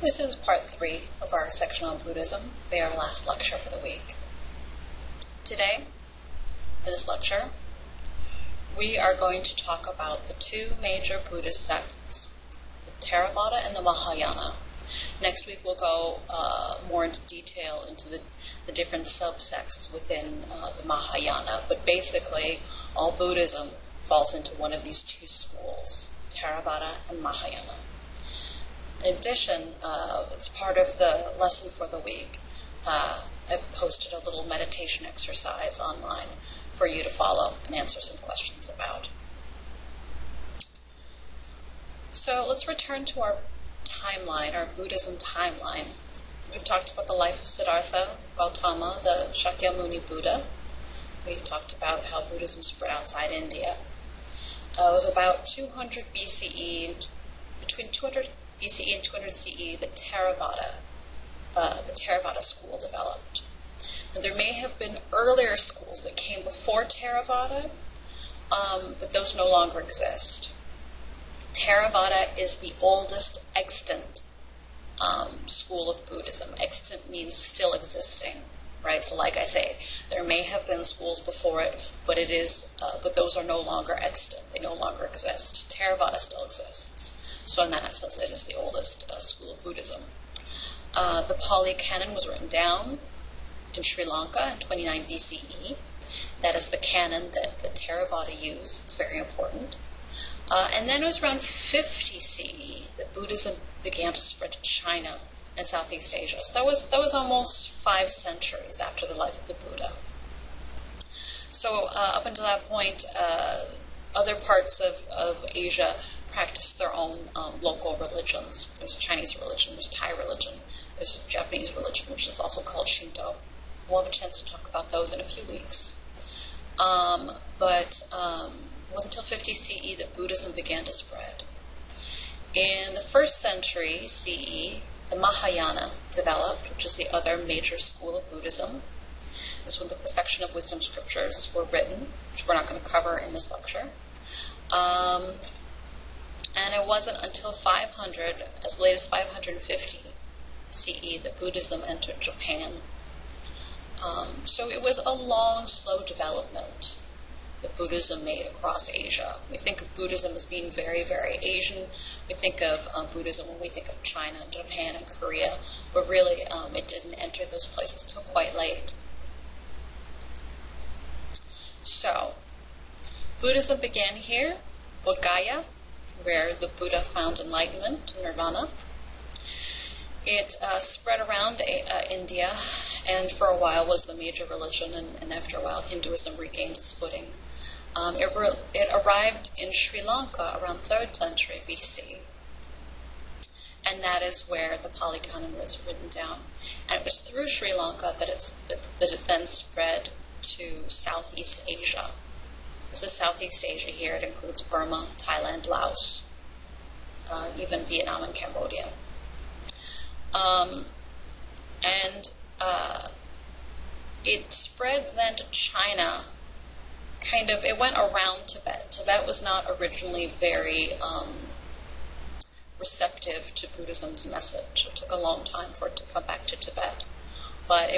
This is part 3 of our section on Buddhism, be our last lecture for the week. Today, in this lecture, we are going to talk about the two major Buddhist sects, the Tera Vaada and the Mahayana. Next week we'll go more into detail into the different subsects within the Mahayana, but basically all Buddhism falls into one of these two schools, Tera Vaada and Mahayana. In addition, as part of the lesson for the week, I've posted a little meditation exercise online for you to follow and answer some questions about. So let's return to our timeline, our Buddhism timeline. We've talked about the life of Siddhartha Gautama, the Shakyamuni Buddha. We've talked about how Buddhism spread outside India. It was about 200 BCE, between 200 BCE and 200 CE, the Tera Vaada school developed. Now, there may have been earlier schools that came before Tera Vaada, but those no longer exist. Tera Vaada is the oldest extant school of Buddhism. Extant means still existing, right? So, like I say, there may have been schools before it, but those are no longer extant. They no longer exist. Tera Vaada still exists. So in that sense, it is the oldest school of Buddhism. The Pali Canon was written down in Sri Lanka in 29 BCE. That is the canon that the Tera Vaada used. It's very important. And then it was around 50 CE that Buddhism began to spread to China and Southeast Asia. So that was almost 5 centuries after the life of the Buddha. So up until that point, other parts of Asia practiced their own local religions. There's Chinese religion, there's Thai religion, there's Japanese religion, which is also called Shinto. We'll have a chance to talk about those in a few weeks. But it wasn't until 50 CE that Buddhism began to spread. In the 1st century CE, the Mahayana developed, which is the other major school of Buddhism. This is when the perfection of wisdom scriptures were written, which we're not going to cover in this lecture. And it wasn't until 500, as late as 550 CE, that Buddhism entered Japan. So it was a long, slow development that Buddhism made across Asia. We think of Buddhism as being very, very Asian. We think of Buddhism when we think of China, Japan, and Korea, but really it didn't enter those places till quite late. So, Buddhism began here, Bodh Gaya, where the Buddha found enlightenment, nirvana. It spread around India, and for a while was the major religion, and after a while Hinduism regained its footing. It arrived in Sri Lanka around 3rd century BC, and that is where the Pali Canon was written down. And it was through Sri Lanka that it then spread to Southeast Asia. This is Southeast Asia here. It includes Burma, Thailand, Laos, even Vietnam and Cambodia. It spread then to China. It went around Tibet. Tibet was not originally very receptive to Buddhism's message. It took a long time for it to come back to Tibet. But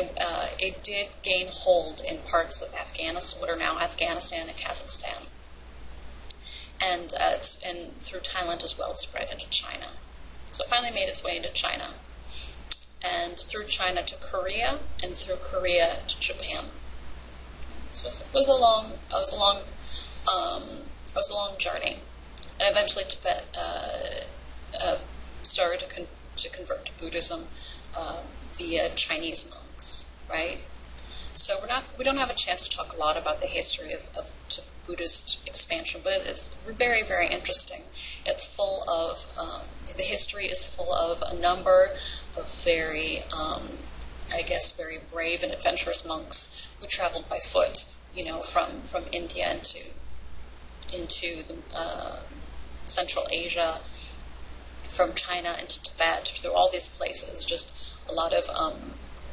it did gain hold in parts of Afghanistan, what are now Afghanistan and Kazakhstan. And through Thailand as well, it spread into China. So it finally made its way into China. And through China to Korea, and through Korea to Japan. So it was a long journey. And eventually Tibet started to convert to Buddhism via Chinese monks, right? So we don't have a chance to talk a lot about the history of Buddhist expansion, but it's very, very interesting. It's full of, the history is full of a number of very, very brave and adventurous monks who traveled by foot, from India into the Central Asia, from China into Tibet, through all these places, just a lot of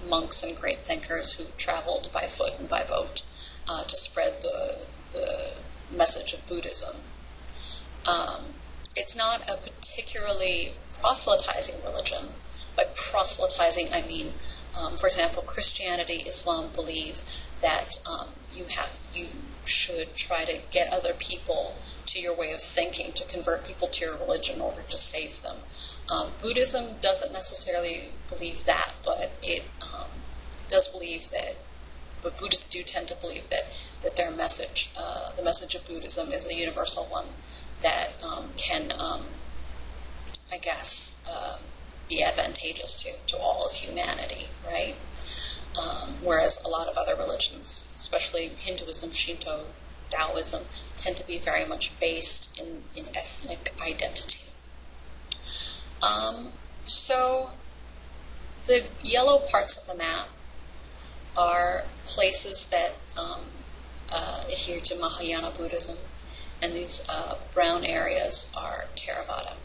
monks and great thinkers who traveled by foot and by boat to spread the message of Buddhism. It's not a particularly proselytizing religion, by proselytizing, I mean, for example, Christianity, Islam believe that you should try to get other people to your way of thinking, to convert people to your religion in order to save them. Buddhism doesn't necessarily believe that, but it does believe that. But Buddhists do tend to believe that their message, the message of Buddhism, is a universal one that can, I guess, be advantageous to all of humanity, right? Whereas a lot of other religions, especially Hinduism, Shinto, Taoism, tend to be very much based in ethnic identity. So the yellow parts of the map are places that adhere to Mahayana Buddhism, and these brown areas are Tera Vaada.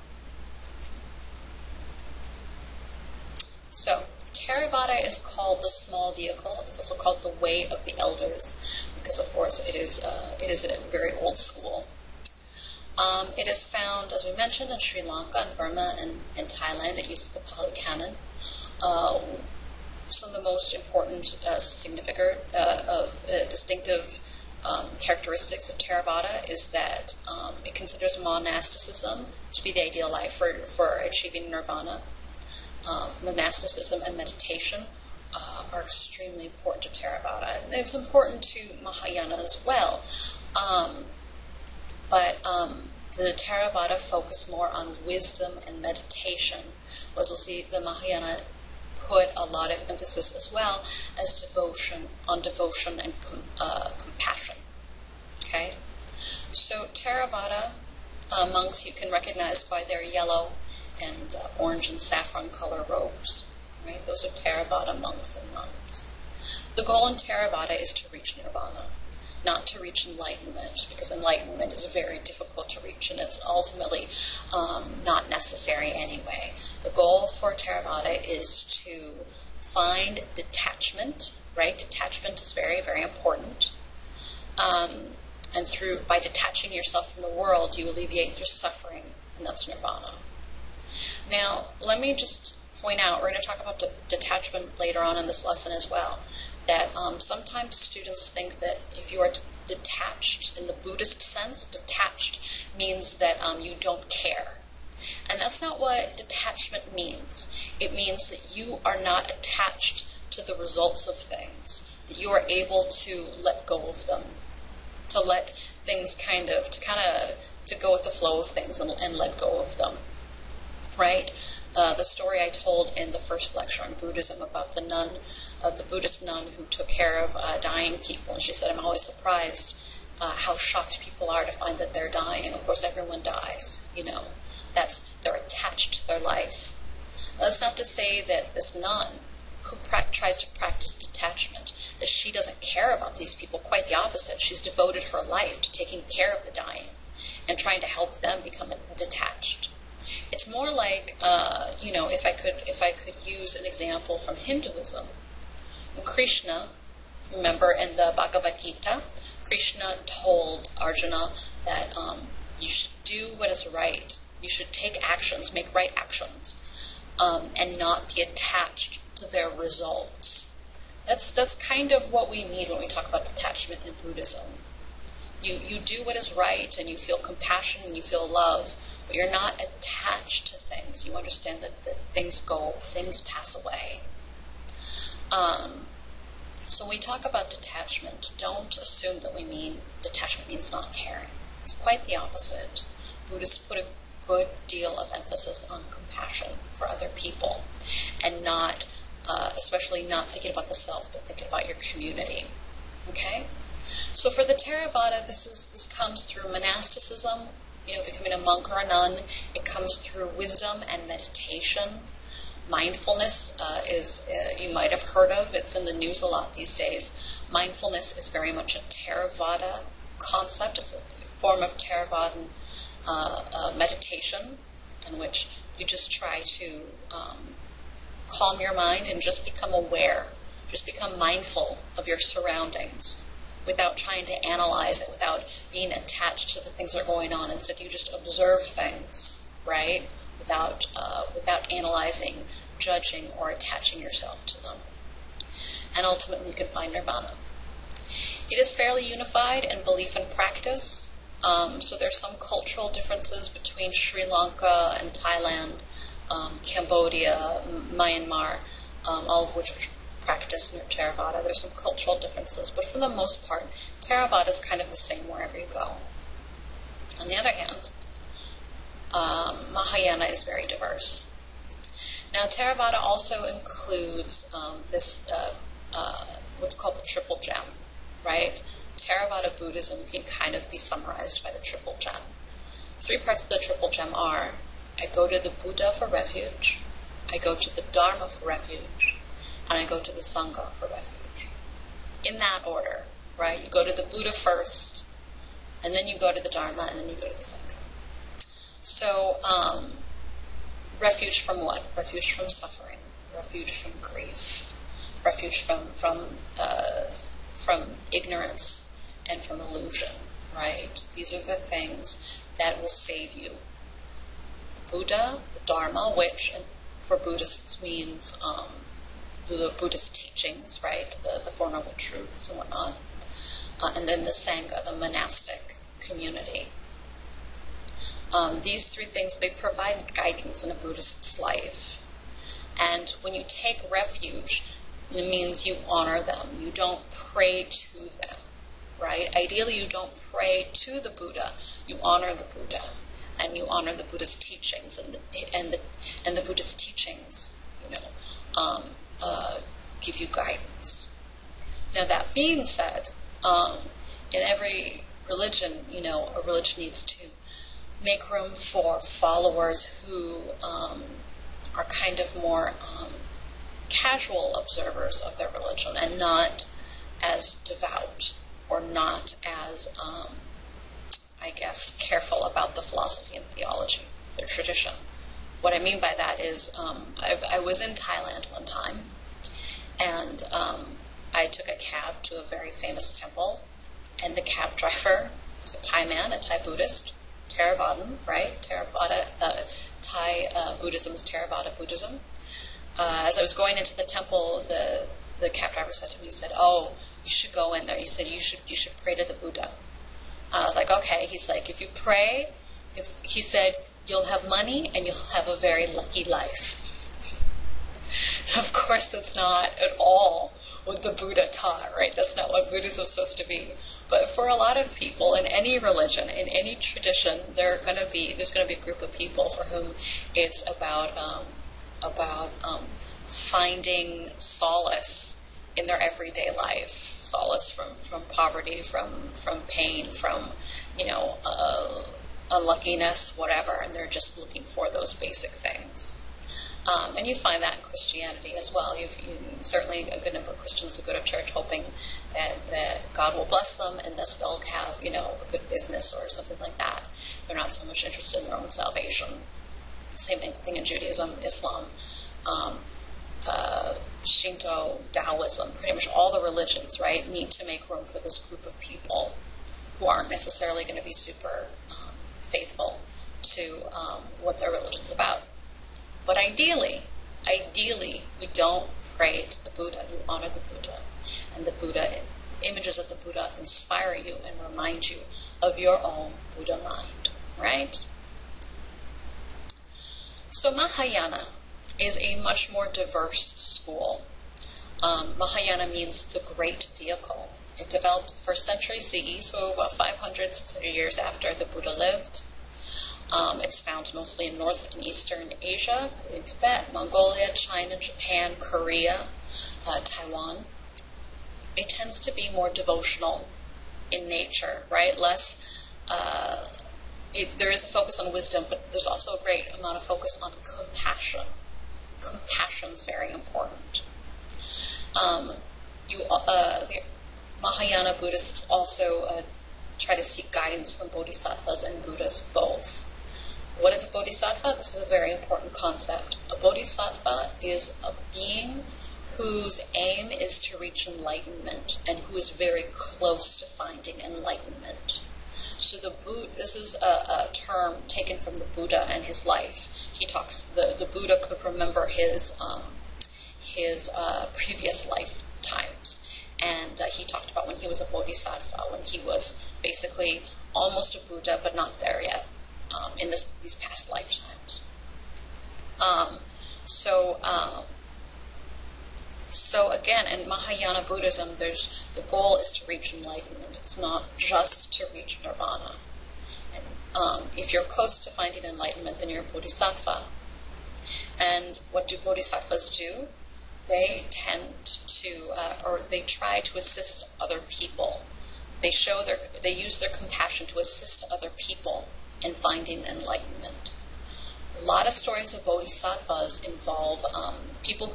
So, Tera Vaada is called the small vehicle. It's also called the way of the elders, because of course it is a very old school. It is found, as we mentioned, in Sri Lanka and Burma and Thailand. It uses the Pali Canon. Some of the most important distinctive characteristics of Tera Vaada is that it considers monasticism to be the ideal life for achieving nirvana. Monasticism and meditation are extremely important to Tera Vaada, and it's important to Mahayana as well. But the Tera Vaada focus more on wisdom and meditation, whereas we'll see the Mahayana put a lot of emphasis as well as devotion and compassion. Okay, so Tera Vaada monks you can recognize by their yellow and orange and saffron color robes. Right, those are Tera Vaada monks and nuns. The goal in Tera Vaada is to reach nirvana, not to reach enlightenment, because enlightenment is very difficult to reach, and it's ultimately not necessary anyway. The goal for Tera Vaada is to find detachment, right? Detachment is very, very important. And by detaching yourself from the world, you alleviate your suffering, and that's nirvana. Now, let me just point out, we're going to talk about detachment later on in this lesson as well, that sometimes students think that if you are detached in the Buddhist sense, detached means that you don't care. And that's not what detachment means. It means that you are not attached to the results of things, that you are able to let go of them, to let things to go with the flow of things and let go of them, right? The story I told in the first lecture on Buddhism about the Buddhist nun who took care of dying people, and she said, I'm always surprised how shocked people are to find that they're dying. Of course, everyone dies, they're attached to their life. That's not to say that this nun who tries to practice detachment, that she doesn't care about these people. Quite the opposite. She's devoted her life to taking care of the dying and trying to help them become detached. It's more like, if I could use an example from Hinduism. Krishna, remember in the Bhagavad Gita, Krishna told Arjuna that you should do what is right. You should take actions, make right actions, and not be attached to their results. That's kind of what we mean when we talk about detachment in Buddhism. You do what is right, and you feel compassion, and you feel love, but you're not attached to things. You understand that things pass away. So when we talk about detachment, don't assume that we mean detachment means not caring. It's quite the opposite. Buddhists put a good deal of emphasis on compassion for other people, and not, especially not thinking about the self, but thinking about your community. Okay? So for the Tera Vaada, this comes through monasticism, becoming a monk or a nun. It comes through wisdom and meditation. Mindfulness is, you might have heard of, it's in the news a lot these days. Mindfulness is very much a Tera Vaada concept. It's a form of Theravadan meditation in which you just try to calm your mind and just become aware, just become mindful of your surroundings without trying to analyze it, without being attached to the things that are going on. Instead, you just observe things, right? Without without analyzing, judging, or attaching yourself to them. And ultimately you can find nirvana. It is fairly unified in belief and practice. So there's some cultural differences between Sri Lanka and Thailand, Cambodia, Myanmar, all of which practice Tera Vaada. There's some cultural differences, but for the most part, Tera Vaada is kind of the same wherever you go. On the other hand, Mahayana is very diverse. Now, Tera Vaada also includes what's called the triple gem, right? Tera Vaada Buddhism can kind of be summarized by the triple gem. 3 parts of the triple gem are: I go to the Buddha for refuge, I go to the Dharma for refuge, and I go to the Sangha for refuge. In that order, right? You go to the Buddha first, and then you go to the Dharma, and then you go to the Sangha. So, refuge from what? Refuge from suffering, refuge from grief, refuge from ignorance and from illusion, right? These are the things that will save you. The Buddha, the Dharma, which for Buddhists means the Buddhist teachings, right? The Four Noble Truths and whatnot. And then the Sangha, the monastic community. These 3 things, they provide guidance in a Buddhist's life. And when you take refuge, it means you honor them. You don't pray to them, right? Ideally, you don't pray to the Buddha. You honor the Buddha, and you honor the Buddha's teachings, and the Buddhist teachings, give you guidance. Now, that being said, in every religion, a religion needs to make room for followers who are kind of more casual observers of their religion and not as devout or not as, careful about the philosophy and theology of their tradition. What I mean by that is I was in Thailand one time, and I took a cab to a very famous temple, and the cab driver was a Thai man, a Thai Buddhist, Theravadan, right? Theravada, Thai Buddhism is Theravada Buddhism. As I was going into the temple, the cab driver said to me, he said, "Oh, you should go in there." He said, "You should pray to the Buddha." And I was like, "Okay." He's like, "If you pray," he said, "you'll have money and you'll have a very lucky life." Of course, that's not at all what the Buddha taught, right? That's not what Buddhism is supposed to be. But for a lot of people in any religion, in any tradition, there's going to be a group of people for whom it's about finding solace in their everyday life, solace from poverty, from pain, from unluckiness, whatever, and they're just looking for those basic things. And you find that in Christianity as well. Certainly a good number of Christians who go to church hoping that God will bless them and thus they'll have a good business or something like that. They're not so much interested in their own salvation. Same thing in Judaism, Islam, Shinto, Taoism, pretty much all the religions, right, need to make room for this group of people who aren't necessarily going to be super faithful to what their religion's about. But ideally, we don't pray to the Buddha. You honor the Buddha. And the Buddha, images of the Buddha inspire you and remind you of your own Buddha mind, right? So Mahayana is a much more diverse school. Mahayana means the great vehicle. It developed 1st century CE, so about 500, 600 years after the Buddha lived. It's found mostly in North and Eastern Asia, in Tibet, Mongolia, China, Japan, Korea, Taiwan. It tends to be more devotional in nature, right? There is a focus on wisdom, but there's also a great amount of focus on compassion. Compassion is very important. The Mahayana Buddhists also try to seek guidance from Bodhisattvas and Buddhas both. What is a Bodhisattva? This is a very important concept. A Bodhisattva is a being whose aim is to reach enlightenment and who is very close to finding enlightenment. So this is a term taken from the Buddha and his life. He talks, the Buddha could remember his previous lifetimes. And he talked about when he was a bodhisattva, when he was basically almost a Buddha, but not there yet in these past lifetimes. So again, in Mahayana Buddhism, the goal is to reach enlightenment. It's not just to reach nirvana. And if you're close to finding enlightenment, then you're a bodhisattva. And what do bodhisattvas do? They tend to, or they try to assist other people. They use their compassion to assist other people in finding enlightenment. A lot of stories of bodhisattvas involve people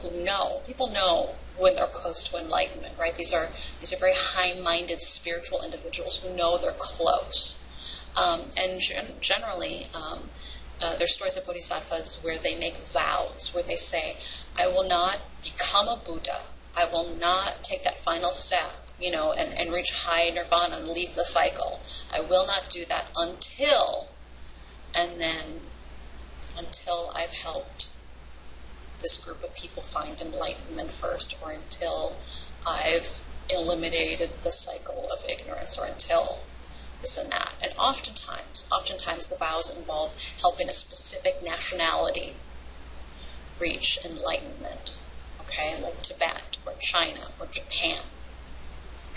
know when they're close to enlightenment, right? These are very high-minded spiritual individuals who know they're close. And generally, there's stories of bodhisattvas where they make vows, where they say, I will not become a Buddha. I will not take that final step, and reach high nirvana and leave the cycle. I will not do that until I've helped this group of people find enlightenment first, or until I've eliminated the cycle of ignorance, or until this and that. And oftentimes the vows involve helping a specific nationality reach enlightenment, okay, like Tibet or China or Japan.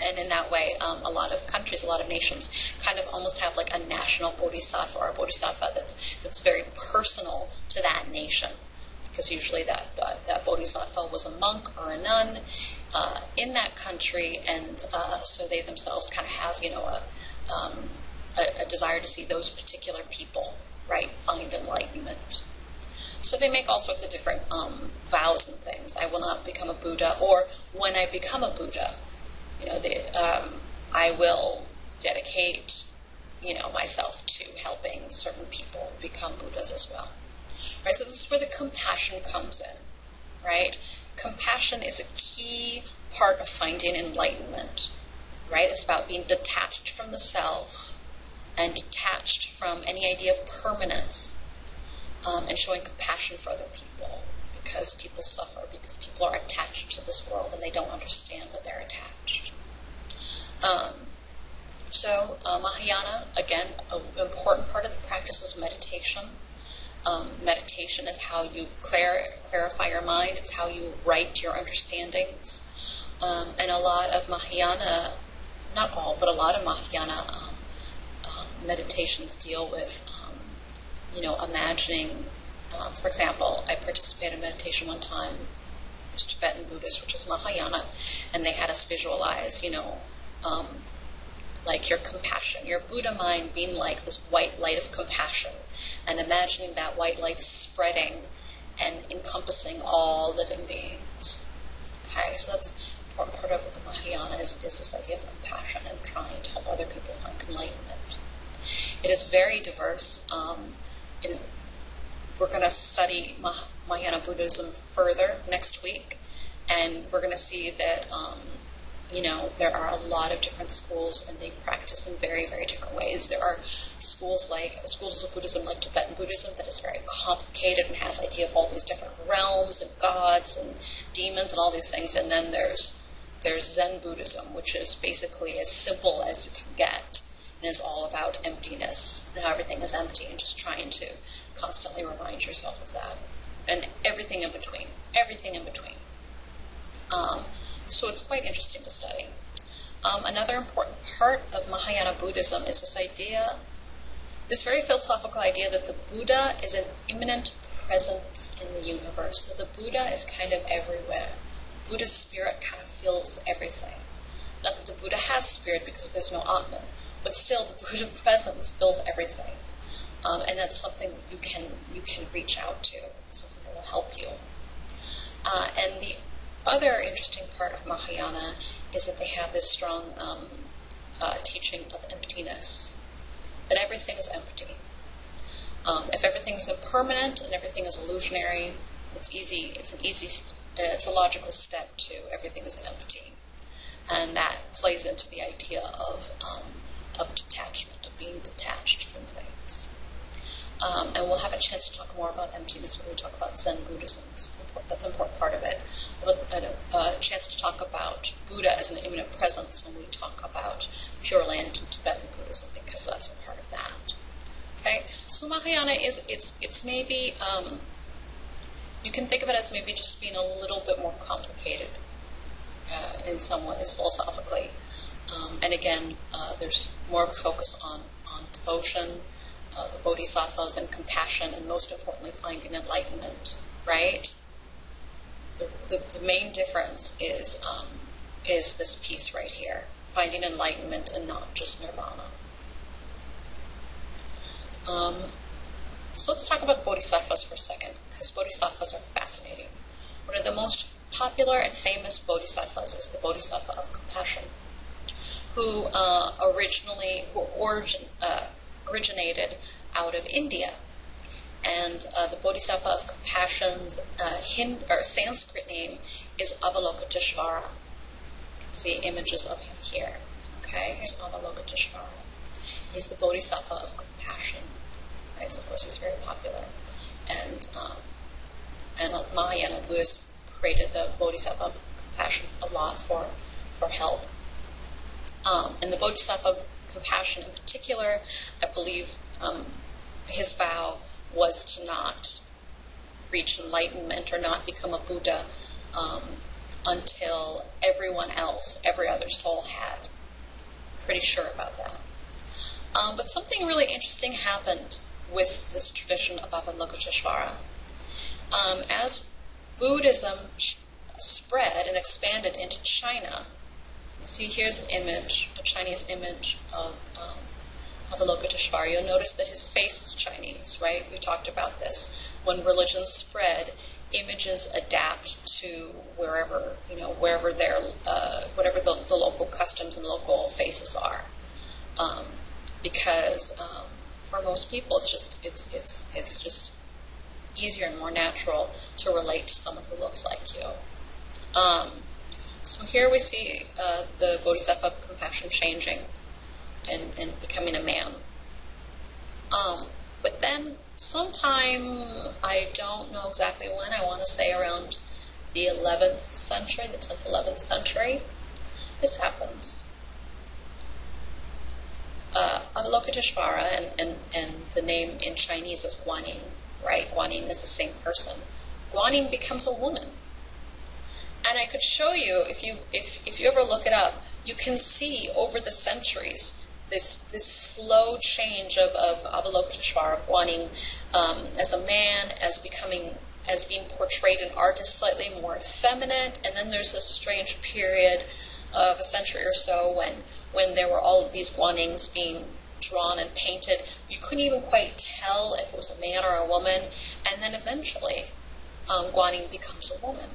And in that way, a lot of countries, a lot of nations kind of almost have like a national bodhisattva, or a bodhisattva that's very personal to that nation, because usually that bodhisattva was a monk or a nun in that country, and so they themselves kind of have a desire to see those particular people, right, find enlightenment. So they make all sorts of different vows and things. I will not become a Buddha, or when I become a Buddha, I will dedicate, myself to helping certain people become Buddhas as well. Right? So this is where the compassion comes in, right? Compassion is a key part of finding enlightenment, right? It's about being detached from the self and detached from any idea of permanence, and showing compassion for other people, because people suffer, because people are attached to this world and they don't understand that they're attached. Mahayana, again, an important part of the practice is meditation. Meditation is how you clarify your mind. It's how you right your understandings. And a lot of Mahayana, not all, but a lot of Mahayana meditations deal with, imagining. For example, I participated in meditation one time. It was Tibetan Buddhist, which is Mahayana, and they had us visualize, like your compassion, your Buddha mind being like this white light of compassion, and imagining that white light spreading and encompassing all living beings. Okay, so that's an important part of Mahayana is this idea of compassion and trying to help other people find enlightenment. It is very diverse. We're going to study Mahayana Buddhism further next week, and we're going to see that there are a lot of different schools, and they practice in very, very different ways. There are schools of Buddhism like Tibetan Buddhism that is very complicated and has idea of all these different realms and gods and demons and all these things. And then there's Zen Buddhism, which is basically as simple as you can get, and is all about emptiness and how everything is empty, and just trying to constantly remind yourself of that. And everything in between. So it's quite interesting to study. Another important part of Mahayana Buddhism is this very philosophical idea that the Buddha is an immanent presence in the universe. So the Buddha is kind of everywhere. Buddha's spirit kind of fills everything. Not that the Buddha has spirit, because there's no Atman, but still the Buddha presence fills everything. And that's something that you can reach out to. It's something that will help you. And the other interesting part of Mahayana is that they have this strong teaching of emptiness, that everything is empty. If everything is impermanent and everything is illusionary, it's a logical step to everything is empty, and that plays into the idea of of detachment, of being detached from things. And we'll have a chance to talk more about emptiness when we talk about Zen Buddhism. That's an important part of it. We'll have a chance to talk about Buddha as an immanent presence when we talk about Pure Land and Tibetan Buddhism, because that's a part of that. Okay, so Mahayana it's maybe, you can think of it as maybe just being a little bit more complicated in some ways, philosophically. And again, there's more of a focus on devotion, the Bodhisattvas, and compassion, and most importantly, finding enlightenment, right? The main difference is this piece right here, finding enlightenment and not just nirvana. So let's talk about Bodhisattvas for a second, because Bodhisattvas are fascinating. One of the most popular and famous Bodhisattvas is the Bodhisattva of compassion, who originated out of India. And the Bodhisattva of compassion's Sanskrit name is Avalokiteshvara. You can see images of him here. Okay, here's Avalokiteshvara. He's the Bodhisattva of compassion. Right? So of course he's very popular. And Mahayana Buddhists created the Bodhisattva of compassion a lot for help. And the Bodhisattva of compassion in particular, I believe his vow was to not reach enlightenment or not become a Buddha until everyone else, every other soul had. Pretty sure about that. But something really interesting happened with this tradition of Avalokiteshvara. As Buddhism spread and expanded into China, you see here's an image, a Chinese image of Avalokiteshvara. You'll notice that his face is Chinese, right? We talked about this. When religions spread, images adapt to wherever their whatever the local customs and local faces are, because for most people it's just easier and more natural to relate to someone who looks like you. So here we see the Bodhisattva of compassion changing and becoming a man. But then sometime, I don't know exactly when, I want to say around the 11th century, the 10th, 11th century, this happens. Avalokiteshvara, and the name in Chinese is Guanyin, right? Guanyin is the same person. Guanyin becomes a woman. And I could show you, if you ever look it up, you can see over the centuries this slow change of Avalokiteshvara, Guanyin, as a man, as being portrayed in art as slightly more effeminate, and then there's this strange period of a century or so when there were all of these Guanyins being drawn and painted. You couldn't even quite tell if it was a man or a woman, and then eventually Guanyin becomes a woman.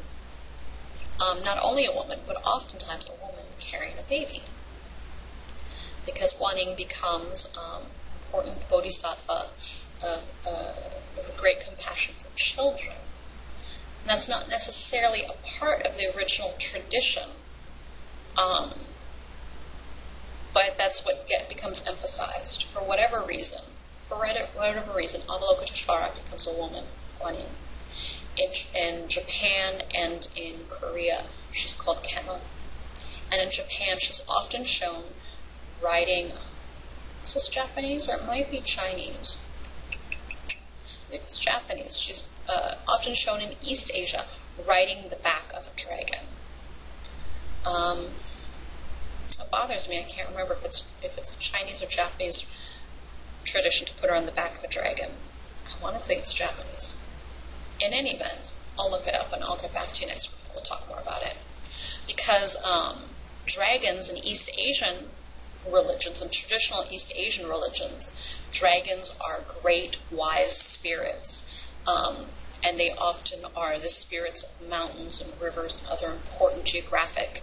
Not only a woman, but oftentimes a woman carrying a baby. Because Guanyin becomes important bodhisattva with great compassion for children. And that's not necessarily a part of the original tradition, but that's what becomes emphasized. For whatever reason, Avalokiteshvara becomes a woman, Guanyin. In Japan and in Korea, she's called Kema. And in Japan, she's often shown riding, is this Japanese or it might be Chinese? It's Japanese. She's often shown in East Asia riding the back of a dragon. It bothers me. I can't remember if it's Chinese or Japanese tradition to put her on the back of a dragon. I want to think it's Japanese. In any event, I'll look it up and I'll get back to you next week. We'll talk more about it. Because dragons in East Asian religions and traditional East Asian religions, dragons are great wise spirits. And they often are the spirits of mountains and rivers and other important geographic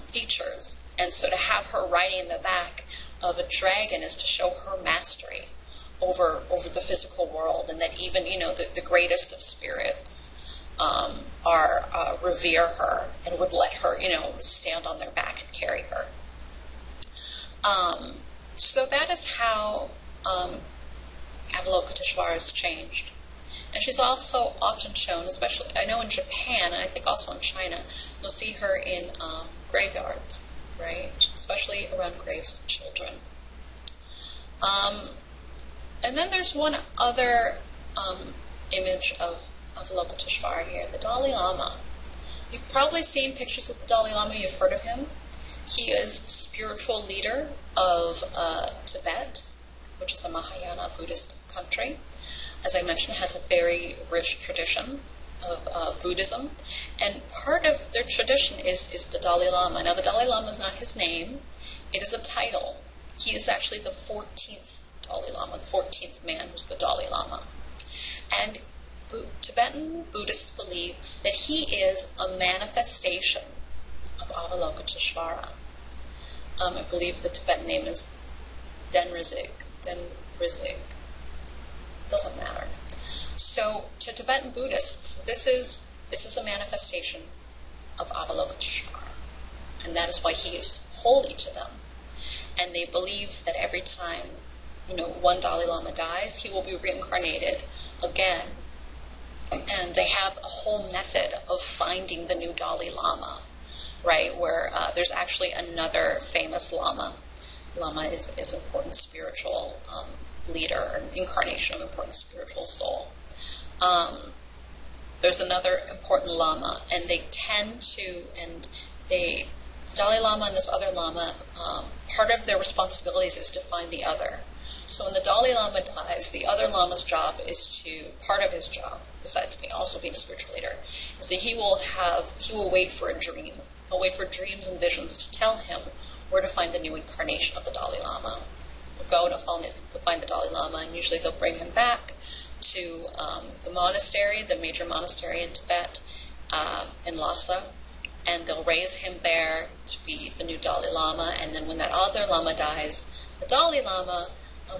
features. And so to have her riding in the back of a dragon is to show her mastery over the physical world, and that even, the greatest of spirits revere her and would let her, stand on their back and carry her. So that is how Avalokiteshvara is changed. And she's also often shown, especially, I know in Japan, and I think also in China, you'll see her in graveyards, right? Especially around graves of children. And then there's one other image of Avalokiteshvara here, the Dalai Lama. You've probably seen pictures of the Dalai Lama, you've heard of him. He is the spiritual leader of Tibet, which is a Mahayana Buddhist country. As I mentioned, it has a very rich tradition of Buddhism. And part of their tradition is the Dalai Lama. Now, the Dalai Lama is not his name. It is a title. He is actually the 14th Dalai Lama, the 14th man who's the Dalai Lama. And Tibetan Buddhists believe that he is a manifestation of Avalokiteshvara. I believe the Tibetan name is Denrizig. Doesn't matter. So to Tibetan Buddhists, this is a manifestation of Avalokiteshvara, and that is why he is holy to them. And they believe that every time, one Dalai Lama dies, he will be reincarnated again. And they have a whole method of finding the new Dalai Lama, right? Where there's actually another famous Lama. Lama is an important spiritual leader, an incarnation of an important spiritual soul. There's another important Lama, and they tend to, the Dalai Lama and this other Lama, part of their responsibilities is to find the other. So when the Dalai Lama dies, the other Lama's job is part of his job, besides also being a spiritual leader, is that he will wait for a dream. He'll wait for dreams and visions to tell him where to find the new incarnation of the Dalai Lama. Go to find the Dalai Lama, and usually they'll bring him back to the monastery, the major monastery in Tibet, in Lhasa, and they'll raise him there to be the new Dalai Lama. And then when that other Lama dies, the Dalai Lama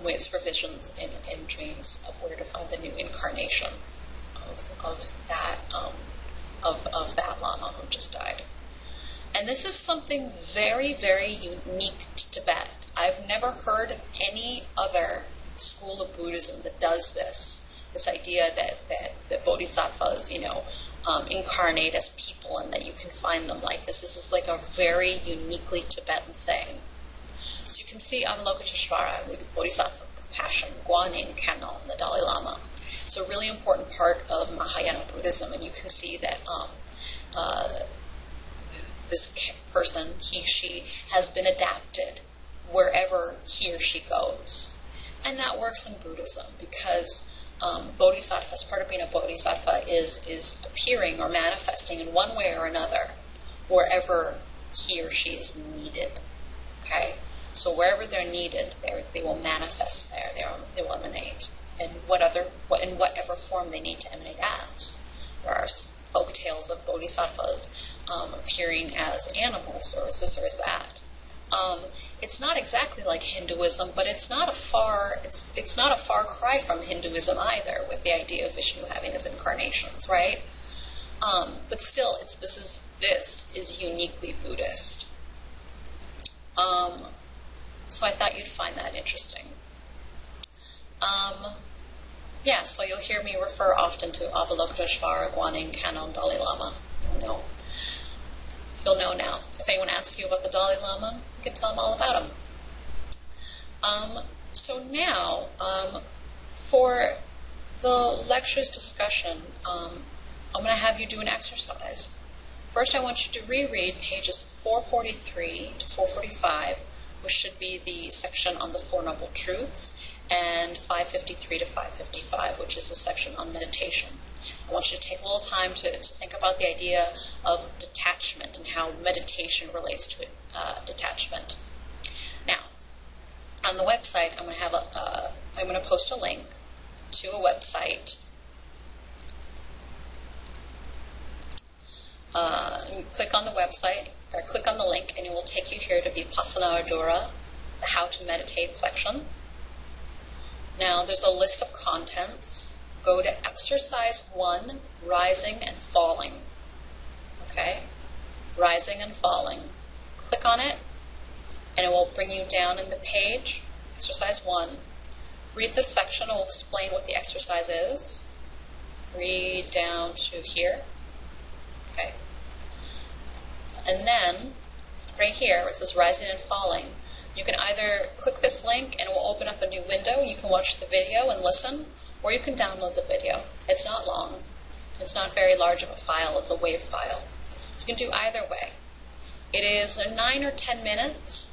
waits for visions in dreams of where to find the new incarnation of that Lama who just died. And this is something very, very unique to Tibet. I've never heard of any other school of Buddhism that does this idea that Bodhisattvas, incarnate as people and that you can find them like this. This is like a very uniquely Tibetan thing. So you can see Avalokiteshvara, the Bodhisattva of compassion, Guanyin, Kannon, the Dalai Lama. It's a really important part of Mahayana Buddhism, and you can see that this person, he, she, has been adapted wherever he or she goes. And that works in Buddhism because bodhisattvas, part of being a bodhisattva is appearing or manifesting in one way or another wherever he or she is needed. Okay? So wherever they're needed, they will manifest there. They will emanate in whatever form they need to emanate as. There are folk tales of bodhisattvas appearing as animals or as this or as that. It's not exactly like Hinduism, but it's not a far cry from Hinduism either, with the idea of Vishnu having his incarnations, right? But still, this is uniquely Buddhist. So I thought you'd find that interesting. So you'll hear me refer often to Avalokiteshvara, Guanyin, Kannon, Dalai Lama. You'll know now. If anyone asks you about the Dalai Lama, you can tell them all about him. So now, for the lecture's discussion, I'm going to have you do an exercise. First, I want you to reread pages 443 to 445, which should be the section on the Four Noble Truths, and 553 to 555, which is the section on meditation. I want you to take a little time to think about the idea of detachment and how meditation relates to detachment. Now, on the website, I'm going to post a link to a website. You click on the website, or click on the link, and it will take you here to Vipassana Ardura, the How to Meditate section. Now, there's a list of contents. Go to Exercise 1, Rising and Falling. Okay? Rising and Falling. Click on it, and it will bring you down in the page Exercise 1. Read this section. It will explain what the exercise is. Read down to here. Okay. And then, right here, where it says rising and falling, you can either click this link and it will open up a new window. You can watch the video and listen, or you can download the video. It's not long. It's not very large of a file. It's a WAV file. You can do either way. It is 9 or 10 minutes,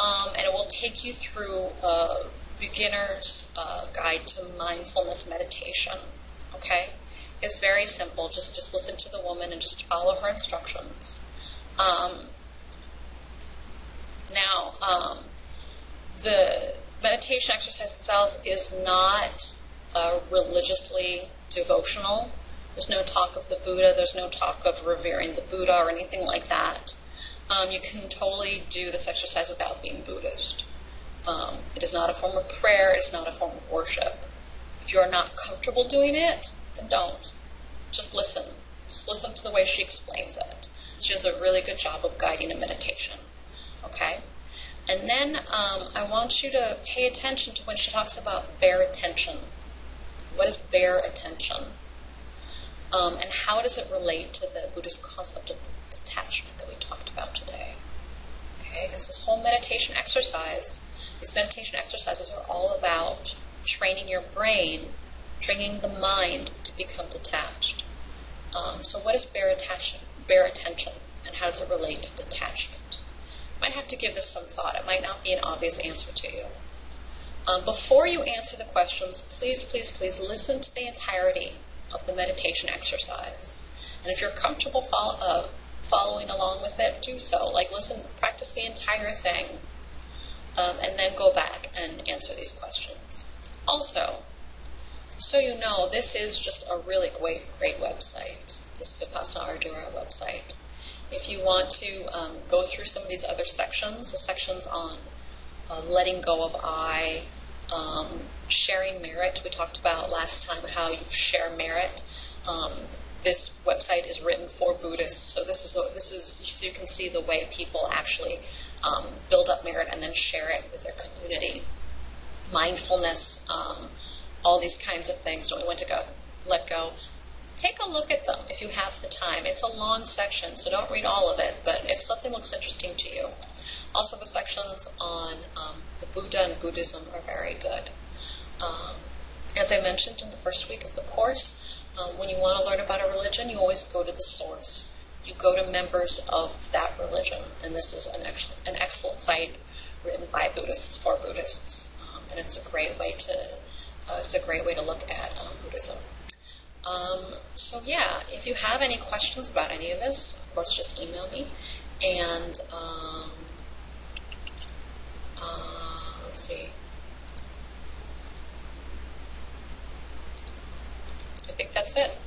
and it will take you through a beginner's guide to mindfulness meditation. Okay? It's very simple. Just listen to the woman and just follow her instructions. The meditation exercise itself is not religiously devotional. There's no talk of the Buddha. There's no talk of revering the Buddha or anything like that. You can totally do this exercise without being Buddhist. It is not a form of prayer. It's not a form of worship. If you are not comfortable doing it, then don't. Just listen. Just listen to the way she explains it. She does a really good job of guiding a meditation. Okay? And then I want you to pay attention to when she talks about bare attention. What is bare attention? And how does it relate to the Buddhist concept of detachment that we talked about today? Okay, because this whole meditation exercise, these meditation exercises are all about training your brain, training the mind to become detached. So what is bare attention, and how does it relate to detachment? You might have to give this some thought. It might not be an obvious answer to you. Before you answer the questions, please listen to the entirety of the meditation exercise. And if you're comfortable following along with it, do so. Like, listen, practice the entire thing, and then go back and answer these questions. Also, so you know, this is just a really great website, this Vipassana Ardura website. If you want to go through some of these other sections, the sections on letting go of I, sharing merit. We talked about last time how you share merit. This website is written for Buddhists, so this is so you can see the way people actually build up merit and then share it with their community. Mindfulness, all these kinds of things. So we went to let go. Take a look at them if you have the time. It's a long section, so don't read all of it, but if something looks interesting to you. Also, the sections on the Buddha and Buddhism are very good. As I mentioned in the first week of the course, when you want to learn about a religion, you always go to the source. You go to members of that religion, and this is an excellent site written by Buddhists for Buddhists, and it's a great way to look at Buddhism. So yeah, if you have any questions about any of this, of course, just email me. And let's see. I think that's it.